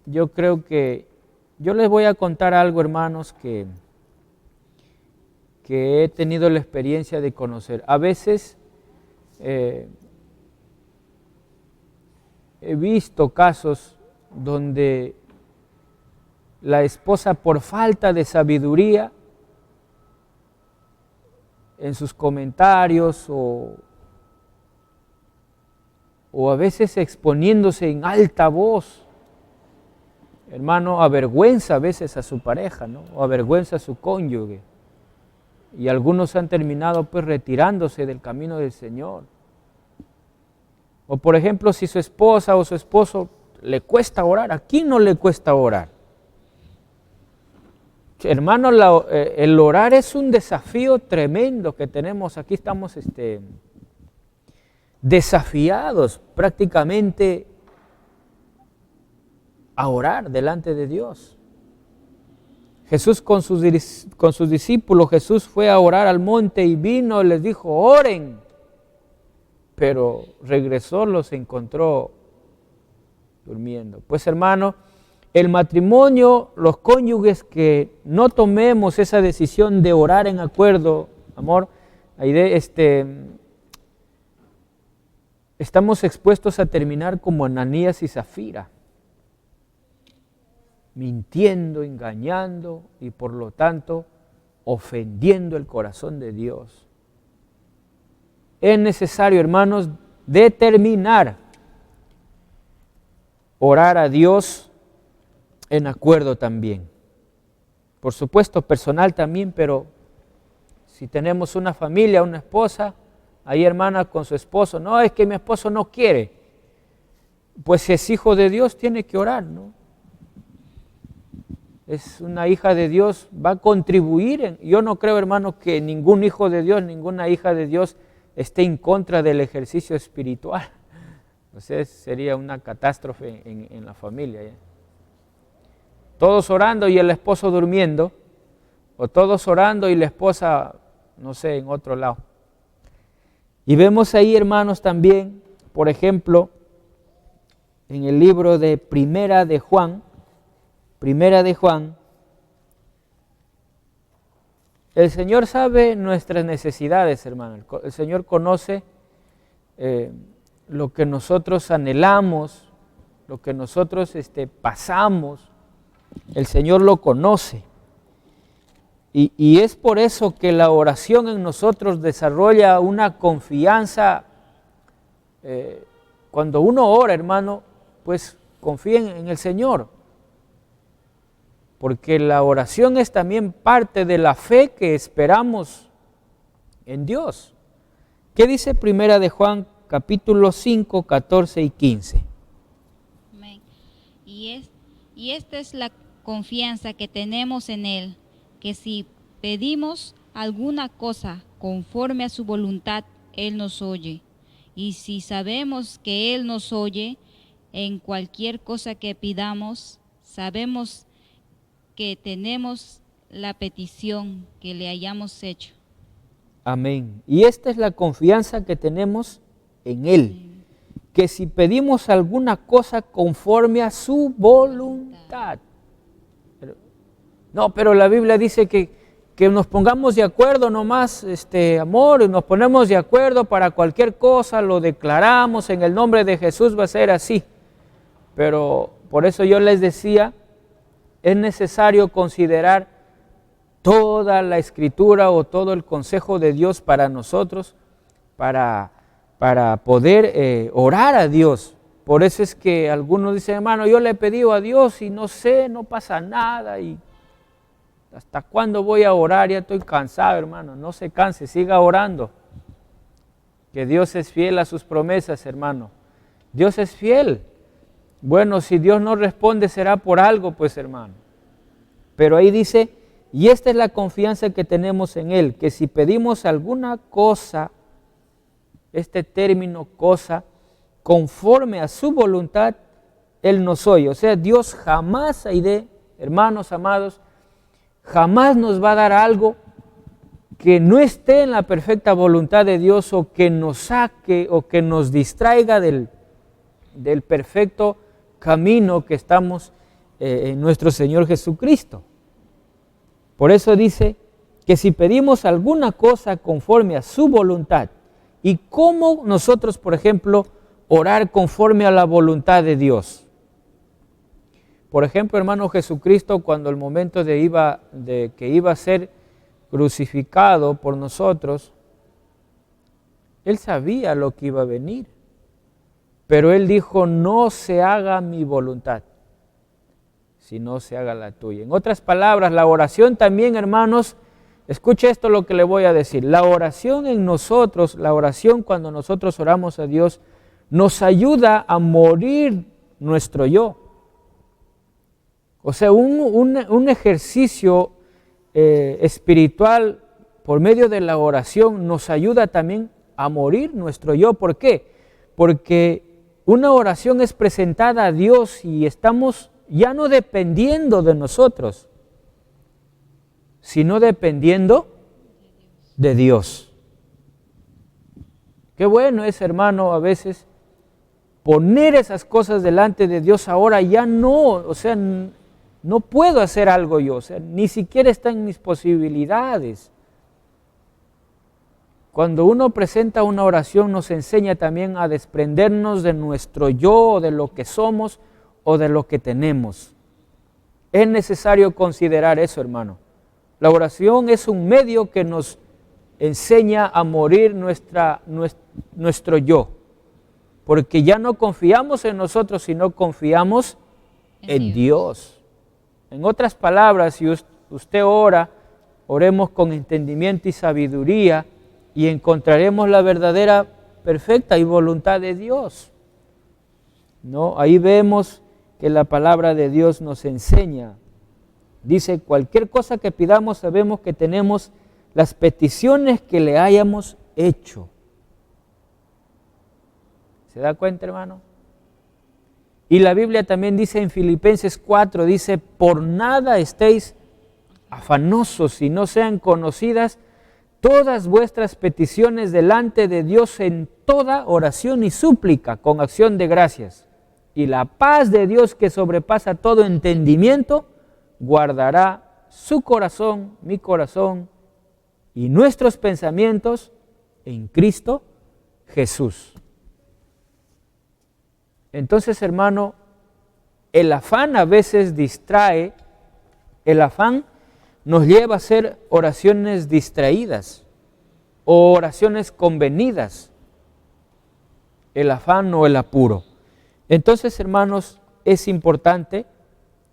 yo creo que, yo les voy a contar algo, hermanos, que he tenido la experiencia de conocer. A veces he visto casos donde la esposa, por falta de sabiduría en sus comentarios o a veces exponiéndose en alta voz, hermano, avergüenza a veces a su pareja, ¿no? O avergüenza a su cónyuge. Y algunos han terminado pues retirándose del camino del Señor. O por ejemplo, si su esposa o su esposo le cuesta orar, ¿a quién no le cuesta orar? Hermano, el orar es un desafío tremendo que tenemos. Aquí estamos desafiados prácticamente a orar delante de Dios. Jesús con sus discípulos, Jesús fue a orar al monte y vino y les dijo, oren, pero regresó, los encontró durmiendo. Pues hermano, el matrimonio, los cónyuges que no tomemos esa decisión de orar en acuerdo, amor, estamos expuestos a terminar como Ananías y Zafira, mintiendo, engañando y por lo tanto ofendiendo el corazón de Dios. Es necesario, hermanos, determinar orar a Dios en acuerdo también. Por supuesto, personal también, pero si tenemos una familia, una esposa, hay hermana con su esposo, no, es que mi esposo no quiere. Pues si es hijo de Dios, tiene que orar, ¿no? Es una hija de Dios, va a contribuir. Yo no creo, hermano, que ningún hijo de Dios, ninguna hija de Dios esté en contra del ejercicio espiritual. O sea, sería una catástrofe en la familia, ¿ya? Todos orando y el esposo durmiendo, o todos orando y la esposa, no sé, en otro lado. Y vemos ahí, hermanos, también, por ejemplo, en el libro de Primera de Juan, el Señor sabe nuestras necesidades, hermano. El Señor conoce lo que nosotros anhelamos, lo que nosotros pasamos. El Señor lo conoce. Y es por eso que la oración en nosotros desarrolla una confianza. Cuando uno ora, hermano, pues confíen en el Señor. Porque la oración es también parte de la fe que esperamos en Dios. ¿Qué dice Primera de Juan, capítulo 5, 14 y 15? Amén. Y esta es la confianza que tenemos en Él, que si pedimos alguna cosa conforme a su voluntad, Él nos oye. Y si sabemos que Él nos oye, en cualquier cosa que pidamos, sabemos que tenemos la petición que le hayamos hecho. Amén. Y esta es la confianza que tenemos en Él, que si pedimos alguna cosa conforme a su voluntad. No, pero la Biblia dice que nos pongamos de acuerdo nomás, amor, nos ponemos de acuerdo para cualquier cosa, lo declaramos en el nombre de Jesús, va a ser así. Pero por eso yo les decía, es necesario considerar toda la Escritura o todo el consejo de Dios para nosotros, para poder orar a Dios. Por eso es que algunos dicen, hermano, yo le he pedido a Dios y no sé, no pasa nada. Y ¿hasta cuándo voy a orar? Ya estoy cansado, hermano. No se canse, siga orando. Que Dios es fiel a sus promesas, hermano. Dios es fiel. Bueno, si Dios no responde será por algo, pues hermano. Pero ahí dice, y esta es la confianza que tenemos en Él, que si pedimos alguna cosa, este término cosa, conforme a su voluntad, Él nos oye. O sea, Dios jamás, hermanos amados, jamás nos va a dar algo que no esté en la perfecta voluntad de Dios o que nos saque o que nos distraiga del perfecto camino que estamos en nuestro Señor Jesucristo. Por eso dice que si pedimos alguna cosa conforme a su voluntad, y cómo nosotros, por ejemplo, orar conforme a la voluntad de Dios. Por ejemplo, hermano, Jesucristo, cuando el momento de que iba a ser crucificado por nosotros, Él sabía lo que iba a venir. Pero Él dijo, no se haga mi voluntad, sino se haga la tuya. En otras palabras, la oración también, hermanos, escuche esto lo que le voy a decir. La oración en nosotros, la oración cuando nosotros oramos a Dios, nos ayuda a morir nuestro yo. O sea, un ejercicio espiritual por medio de la oración nos ayuda también a morir nuestro yo. ¿Por qué? Porque una oración es presentada a Dios y estamos ya no dependiendo de nosotros, sino dependiendo de Dios. Qué bueno es, hermano, a veces poner esas cosas delante de Dios. Ahora ya no, o sea, no puedo hacer algo yo, o sea, ni siquiera está en mis posibilidades. Cuando uno presenta una oración nos enseña también a desprendernos de nuestro yo, o de lo que somos o de lo que tenemos. Es necesario considerar eso, hermano. La oración es un medio que nos enseña a morir nuestro yo, porque ya no confiamos en nosotros, sino confiamos en Dios. En otras palabras, si usted ora, oremos con entendimiento y sabiduría y encontraremos la verdadera, perfecta y voluntad de Dios. ¿No? Ahí vemos que la palabra de Dios nos enseña. Dice, cualquier cosa que pidamos, sabemos que tenemos las peticiones que le hayamos hecho. ¿Se da cuenta, hermano? Y la Biblia también dice en Filipenses 4, dice, por nada estéis afanosos, si no sean conocidas todas vuestras peticiones delante de Dios en toda oración y súplica, con acción de gracias. Y la paz de Dios que sobrepasa todo entendimiento, guardará su corazón, mi corazón y nuestros pensamientos en Cristo Jesús. Entonces, hermano, el afán a veces distrae, el afán nos lleva a hacer oraciones distraídas o oraciones convenidas, el afán o el apuro. Entonces, hermanos, es importante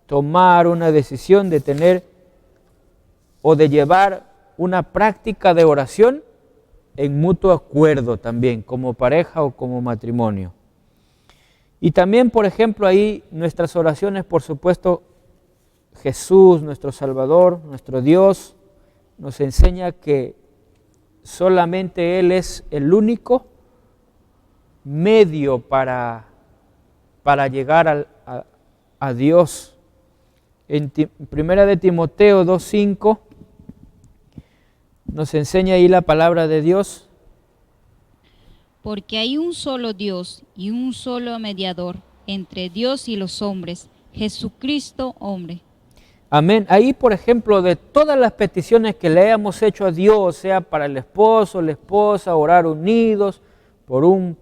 tomar una decisión de tener o de llevar una práctica de oración en mutuo acuerdo también, como pareja o como matrimonio. Y también, por ejemplo, ahí nuestras oraciones, por supuesto, Jesús, nuestro Salvador, nuestro Dios, nos enseña que solamente Él es el único medio para llegar a Dios. En Primera de Timoteo 2:5 nos enseña ahí la palabra de Dios. Porque hay un solo Dios y un solo mediador entre Dios y los hombres, Jesucristo hombre. Amén. Ahí, por ejemplo, de todas las peticiones que le hayamos hecho a Dios, sea para el esposo, la esposa, orar unidos, por un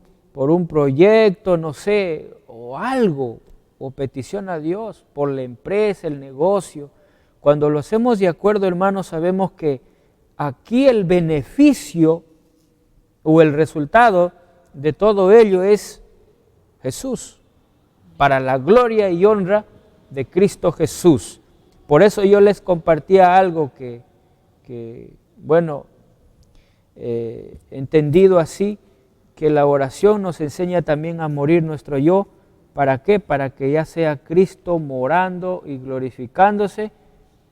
proyecto, no sé, o algo, o petición a Dios, por la empresa, el negocio. Cuando lo hacemos de acuerdo, hermanos, sabemos que aquí el beneficio o el resultado de todo ello es Jesús, para la gloria y honra de Cristo Jesús. Por eso yo les compartía algo que entendido así, que la oración nos enseña también a morir nuestro yo. ¿Para qué? Para que ya sea Cristo morando y glorificándose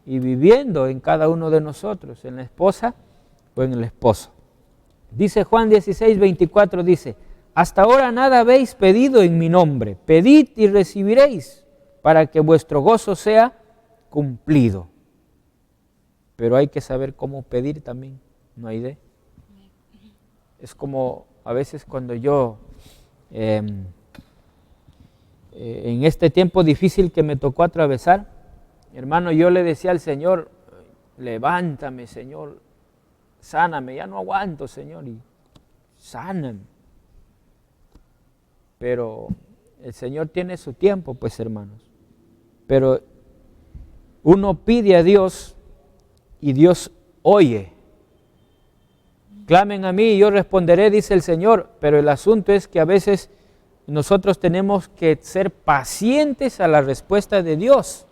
y viviendo en cada uno de nosotros, en la esposa o en el esposo. Dice Juan 16:24, dice, hasta ahora nada habéis pedido en mi nombre, pedid y recibiréis, para que vuestro gozo sea cumplido. Pero hay que saber cómo pedir también, no hay de. Es como a veces cuando yo, en este tiempo difícil que me tocó atravesar, hermano, yo le decía al Señor, levántame, Señor, sáname, ya no aguanto, Señor, y sáname. Pero el Señor tiene su tiempo, pues, hermanos. Pero uno pide a Dios y Dios oye. Clamen a mí y yo responderé, dice el Señor, pero el asunto es que a veces nosotros tenemos que ser pacientes a la respuesta de Dios.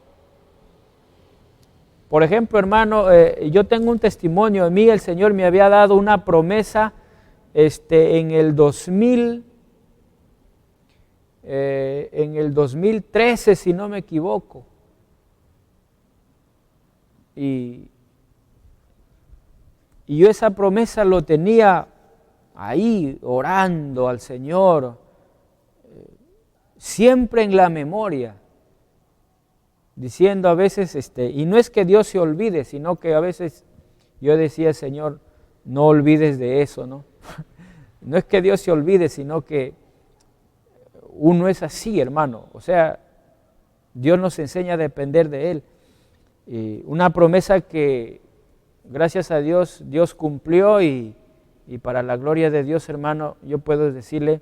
Por ejemplo, hermano, yo tengo un testimonio. A mí el Señor me había dado una promesa en el 2013, si no me equivoco. Y yo esa promesa lo tenía ahí, orando al Señor, siempre en la memoria, diciendo a veces, y no es que Dios se olvide, sino que a veces yo decía, Señor, no olvides de eso, ¿no? No es que Dios se olvide, sino que uno es así, hermano. O sea, Dios nos enseña a depender de Él. Y una promesa que, gracias a Dios, Dios cumplió y para la gloria de Dios, hermano, yo puedo decirle,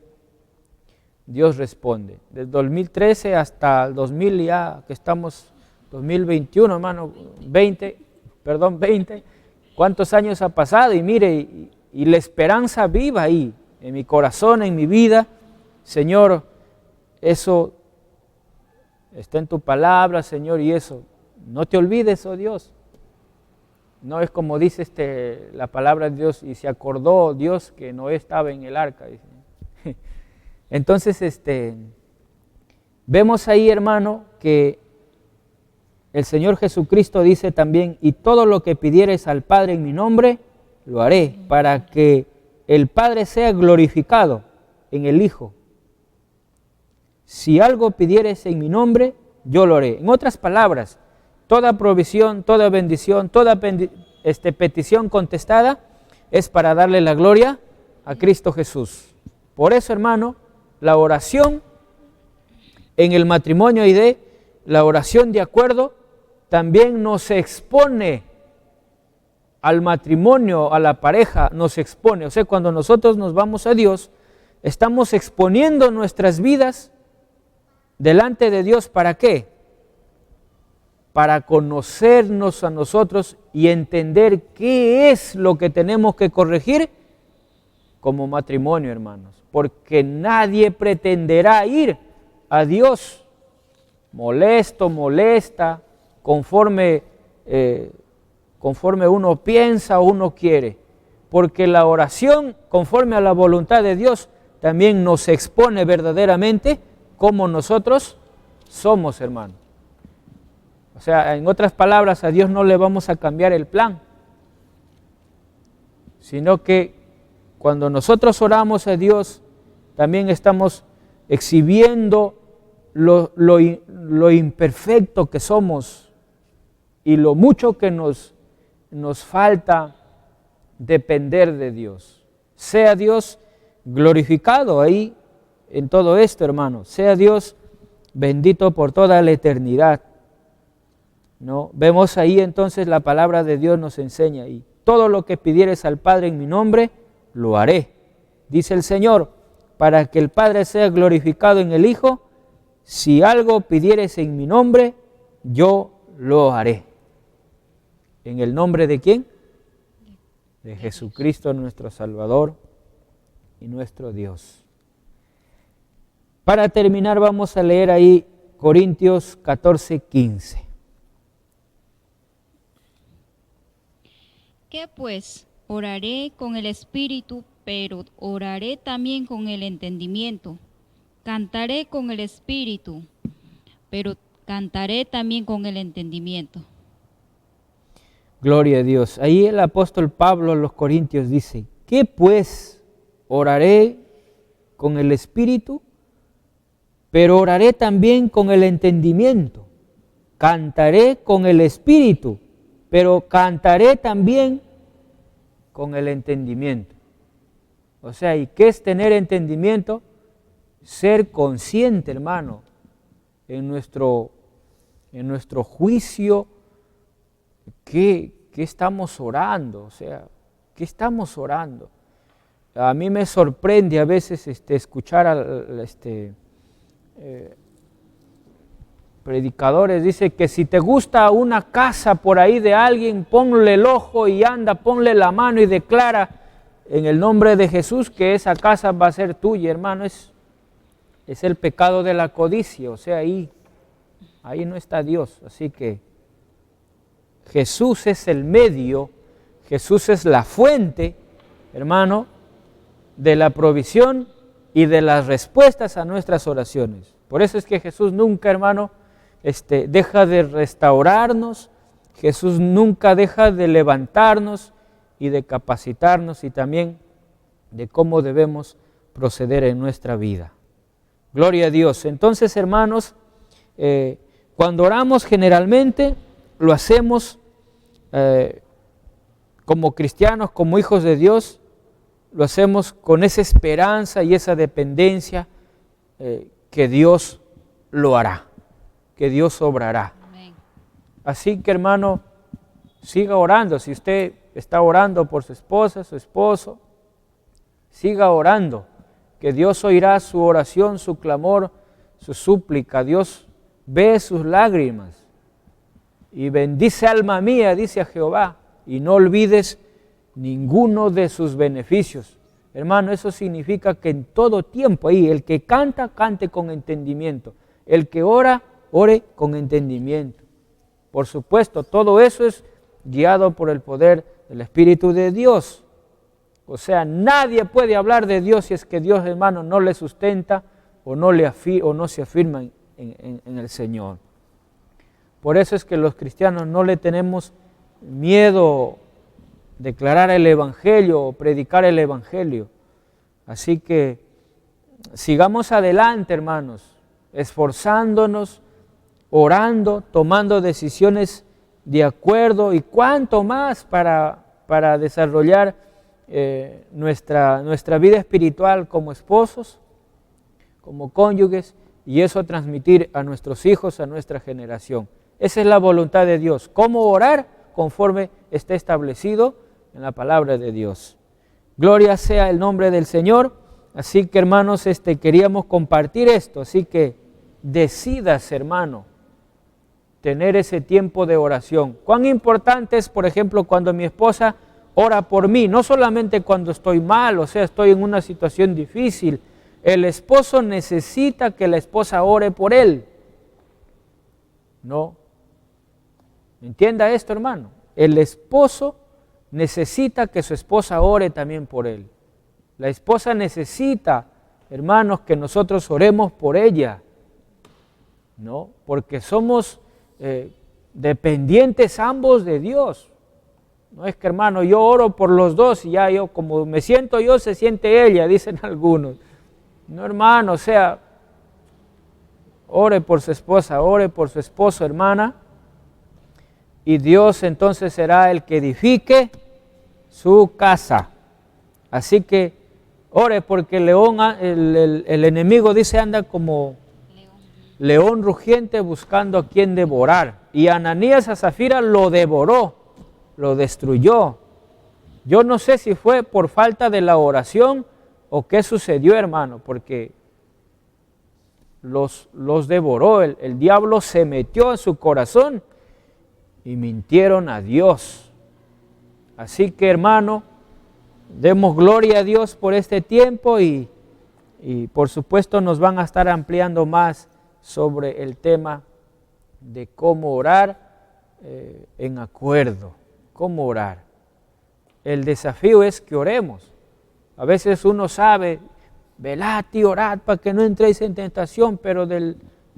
Dios responde. Desde 2013 hasta el 2000, ya que estamos 2021, hermano, 20, ¿cuántos años ha pasado? Y mire, y la esperanza viva ahí, en mi corazón, en mi vida. Señor, eso está en tu palabra, Señor, y eso, no te olvides, oh Dios. No es como dice la palabra de Dios, y se acordó Dios que Noé estaba en el arca. Entonces, vemos ahí, hermano, que el Señor Jesucristo dice también, y todo lo que pidieres al Padre en mi nombre, lo haré, para que el Padre sea glorificado en el Hijo. Si algo pidieres en mi nombre, yo lo haré. En otras palabras, toda provisión, toda bendición, toda petición contestada es para darle la gloria a Cristo Jesús. Por eso, hermano, la oración en el matrimonio y la oración de acuerdo también nos expone al matrimonio, a la pareja, nos expone. O sea, cuando nosotros nos vamos a Dios, estamos exponiendo nuestras vidas delante de Dios. ¿Para qué? Para conocernos a nosotros y entender qué es lo que tenemos que corregir como matrimonio, hermanos. Porque nadie pretenderá ir a Dios molesta, conforme uno piensa o uno quiere. Porque la oración, conforme a la voluntad de Dios, también nos expone verdaderamente cómo nosotros somos, hermanos. O sea, en otras palabras, a Dios no le vamos a cambiar el plan, sino que cuando nosotros oramos a Dios, también estamos exhibiendo lo imperfecto que somos y lo mucho que nos falta depender de Dios. Sea Dios glorificado ahí en todo esto, hermano. Sea Dios bendito por toda la eternidad. ¿No? Vemos ahí entonces la palabra de Dios nos enseña y todo lo que pidieres al Padre en mi nombre, lo haré. Dice el Señor, para que el Padre sea glorificado en el Hijo, si algo pidieres en mi nombre, yo lo haré. ¿En el nombre de quién? De Jesucristo nuestro Salvador y nuestro Dios. Para terminar vamos a leer ahí Corintios 14:15. ¿Qué pues? Oraré con el Espíritu, pero oraré también con el entendimiento. Cantaré con el Espíritu, pero cantaré también con el entendimiento. Gloria a Dios. Ahí el apóstol Pablo a los Corintios dice, ¿qué pues? Oraré con el Espíritu, pero oraré también con el entendimiento. Cantaré con el Espíritu, pero cantaré también con el entendimiento. O sea, ¿y qué es tener entendimiento? Ser consciente, hermano, en nuestro juicio, ¿qué estamos orando? O sea, ¿qué estamos orando? A mí me sorprende a veces escuchar a predicadores, dice que si te gusta una casa por ahí de alguien, ponle el ojo y anda, ponle la mano y declara en el nombre de Jesús que esa casa va a ser tuya, hermano. Es el pecado de la codicia, o sea, ahí no está Dios. Así que Jesús es el medio, Jesús es la fuente, hermano, de la provisión y de las respuestas a nuestras oraciones. Por eso es que Jesús nunca, hermano, deja de restaurarnos, Jesús nunca deja de levantarnos y de capacitarnos y también de cómo debemos proceder en nuestra vida. Gloria a Dios. Entonces, hermanos, cuando oramos generalmente lo hacemos como cristianos, como hijos de Dios, lo hacemos con esa esperanza y esa dependencia que Dios lo hará, que Dios obrará. Amén. Así que, hermano, siga orando. Si usted está orando por su esposa, su esposo, siga orando, que Dios oirá su oración, su clamor, su súplica. Dios ve sus lágrimas. Y bendice alma mía, dice a Jehová, y no olvides ninguno de sus beneficios. Hermano, eso significa que en todo tiempo ahí, el que canta, cante con entendimiento. El que ora, ore con entendimiento. Por supuesto, todo eso es guiado por el poder del Espíritu de Dios. O sea, nadie puede hablar de Dios si es que Dios, hermano, no le sustenta o no se afirma en el Señor. Por eso es que los cristianos no le tenemos miedo declarar el Evangelio o predicar el Evangelio. Así que sigamos adelante, hermanos, esforzándonos, orando, tomando decisiones de acuerdo y cuánto más para desarrollar nuestra vida espiritual como esposos, como cónyuges, y eso transmitir a nuestros hijos, a nuestra generación. Esa es la voluntad de Dios. ¿Cómo orar? Conforme esté establecido en la palabra de Dios. Gloria sea el nombre del Señor. Así que, hermanos, queríamos compartir esto. Así que decidas, hermano, tener ese tiempo de oración. Cuán importante es, por ejemplo, cuando mi esposa ora por mí, no solamente cuando estoy mal, o sea, estoy en una situación difícil. El esposo necesita que la esposa ore por él. No. Entienda esto, hermano. El esposo necesita que su esposa ore también por él. La esposa necesita, hermanos, que nosotros oremos por ella. ¿No? Porque somos dependientes ambos de Dios. No es que, hermano, yo oro por los dos y ya yo, como me siento yo, se siente ella, dicen algunos. No, hermano, o sea, ore por su esposa, ore por su esposo, hermana, y Dios entonces será el que edifique su casa. Así que ore, porque el enemigo dice anda como león rugiente buscando a quien devorar. Y Ananías a Zafira lo devoró, lo destruyó. Yo no sé si fue por falta de la oración o qué sucedió, hermano, porque los devoró. El diablo se metió en su corazón y mintieron a Dios. Así que, hermano, demos gloria a Dios por este tiempo y por supuesto nos van a estar ampliando más sobre el tema de cómo orar en acuerdo, cómo orar. El desafío es que oremos. A veces uno sabe, velad y orad para que no entréis en tentación, pero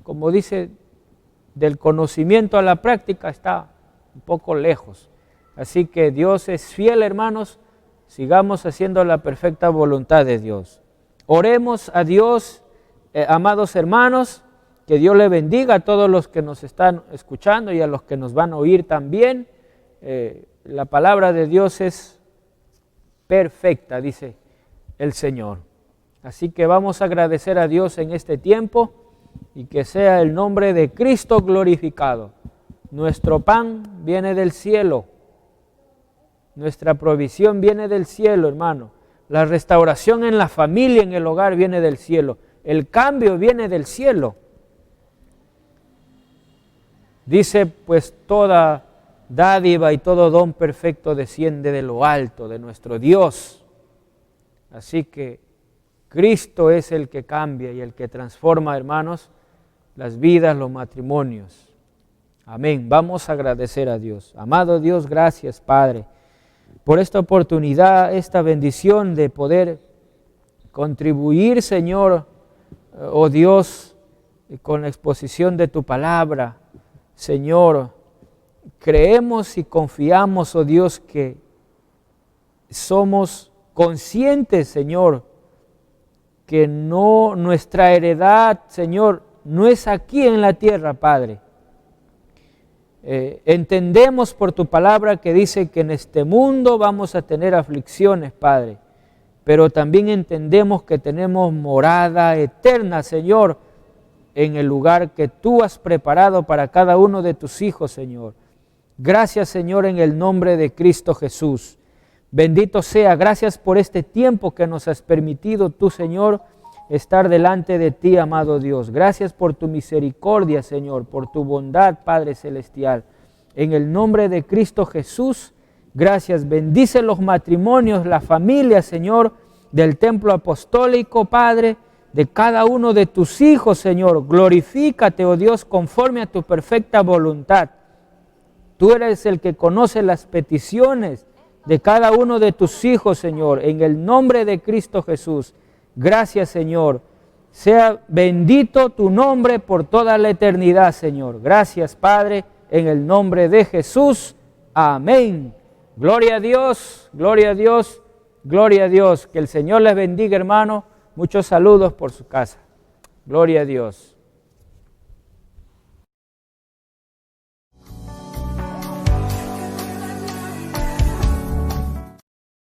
como dice, del conocimiento a la práctica está un poco lejos. Así que Dios es fiel, hermanos, sigamos haciendo la perfecta voluntad de Dios. Oremos a Dios, amados hermanos, que Dios le bendiga a todos los que nos están escuchando y a los que nos van a oír también. La palabra de Dios es perfecta, dice el Señor. Así que vamos a agradecer a Dios en este tiempo y que sea el nombre de Cristo glorificado. Nuestro pan viene del cielo, nuestra provisión viene del cielo, hermano. La restauración en la familia, en el hogar, viene del cielo. El cambio viene del cielo. Dice, pues toda dádiva y todo don perfecto desciende de lo alto, de nuestro Dios. Así que Cristo es el que cambia y el que transforma, hermanos, las vidas, los matrimonios. Amén. Vamos a agradecer a Dios. Amado Dios, gracias, Padre, por esta oportunidad, esta bendición de poder contribuir, Señor, oh Dios, con la exposición de tu palabra. Señor, creemos y confiamos, oh Dios, que somos conscientes, Señor, que nuestra heredad, Señor, no es aquí en la tierra, Padre. Entendemos por tu palabra que dice que en este mundo vamos a tener aflicciones, Padre, pero también entendemos que tenemos morada eterna, Señor, en el lugar que tú has preparado para cada uno de tus hijos, Señor. Gracias, Señor, en el nombre de Cristo Jesús. Bendito sea, gracias por este tiempo que nos has permitido tú, Señor, estar delante de ti, amado Dios. Gracias por tu misericordia, Señor, por tu bondad, Padre Celestial. En el nombre de Cristo Jesús, gracias. Bendice los matrimonios, la familia, Señor, del templo apostólico, Padre, de cada uno de tus hijos, Señor. Glorifícate, oh Dios, conforme a tu perfecta voluntad. Tú eres el que conoce las peticiones de cada uno de tus hijos, Señor, en el nombre de Cristo Jesús. Gracias, Señor. Sea bendito tu nombre por toda la eternidad, Señor. Gracias, Padre, en el nombre de Jesús. Amén. Gloria a Dios, gloria a Dios, gloria a Dios. Que el Señor les bendiga, hermano. Muchos saludos por su casa. Gloria a Dios.